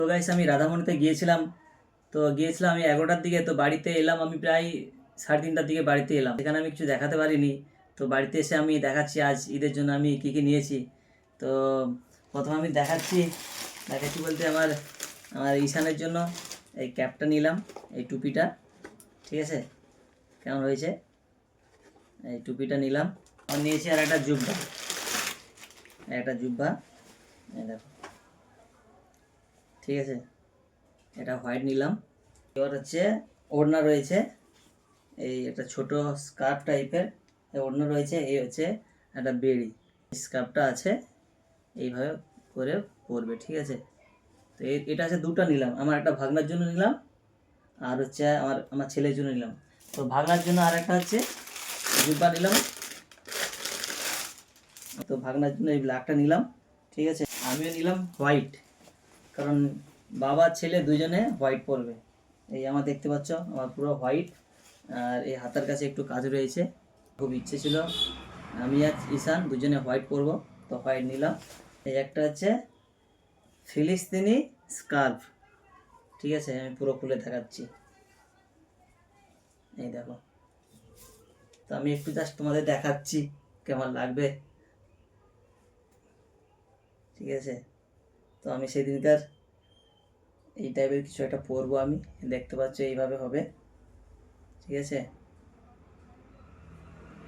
তো গাইস আমি রাধামণিতে গিয়েছিলাম। আমি 11টার দিকে। তো বাড়িতে এলাম আমি প্রায় 3:30টার দিকে বাড়িতে এলাম। এখানে আমি কিছু দেখাতে পারিনি। তো বাড়িতে এসে আমি দেখাচ্ছি আজ ঈদের জন্য আমি কী কী নিয়েছি। তো প্রথমে আমি দেখাচ্ছি বলতে আমার আমার ঈশানের জন্য এই ক্যাপটা নিলাম, এই টুপিটা। ঠিক আছে, কেমন হয়েছে? এই টুপিটা নিলাম। আর নিয়েছি আর একটা জুব্বা, এই দেখো। ঠিক আছে, এটা হোয়াইট নিলাম। এবার হচ্ছে ওড়না রয়েছে, এই একটা ছোট স্কার্ফ টাইপের ওড়না রয়েছে। এই হচ্ছে একটা বেড়ি, স্কার্ফটা আছে এইভাবে করে পরবে। ঠিক আছে, তো এটা আছে দুটো নিলাম। আমার একটা ভাগনার জন্য নিলাম, আর হচ্ছে আমার ছেলের জন্য নিলাম। তো ভাগনার জন্য আর একটা হচ্ছে জুব্বা নিলাম। তো ভাগনার জন্য এই ব্ল্যাকটা নিলাম। ঠিক আছে, আমিও নিলাম হোয়াইট, কারণ বাবা ছেলে দুজনে হোয়াইট পরবে। এই আমার দেখতে পাচ্ছ আমার পুরো হোয়াইট, আর এই হাতার কাছে একটু কাজ রয়েছে। খুব ইচ্ছে ছিল আমি আর ঈশান দুজনে হোয়াইট পরবো, তো হোয়াইট নিলাম। এই একটা হচ্ছে ফিলিস্তিনি স্কার্ফ। ঠিক আছে, আমি পুরো খুলে দেখাচ্ছি, এই দেখো। তো আমি একটু জাস্ট তোমাদের দেখাচ্ছি কেমন লাগবে। ঠিক আছে, তো আমি সেদিনকার এই টাইপের কিছু একটা পরবো, আমি দেখতে পাচ্ছ এইভাবে হবে। ঠিক আছে,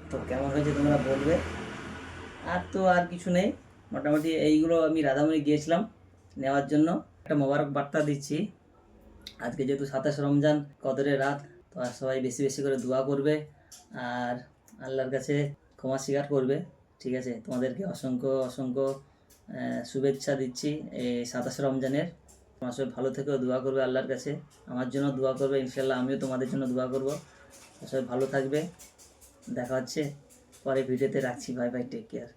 তো কেমন হয়েছে তোমরা বলবে। আর কিছু নেই, মোটামুটি এইগুলো আমি রাধামণি গিয়েছিলাম নেওয়ার জন্য। একটা মোবারক বার্তা দিচ্ছি, আজকে যেহেতু 27 রমজান, কদরের রাত। তো আর সবাই বেশি বেশি করে দোয়া করবে আর আল্লাহর কাছে ক্ষমা স্বীকার করবে। ঠিক আছে, তোমাদেরকে অসংখ্য অসংখ্য শুভেচ্ছা দিচ্ছি এই 27 রমজানের। তোমার সবাই ভালো থেকেও দোয়া করবে আল্লাহর কাছে, আমার জন্য দোয়া করবে। ইনশাল্লাহ আমিও তোমাদের জন্য দোয়া করব। সবাই ভালো থাকবে, দেখা হচ্ছে পরে ভিডিওতে। রাখছি, বাই বাই, টেক কেয়ার।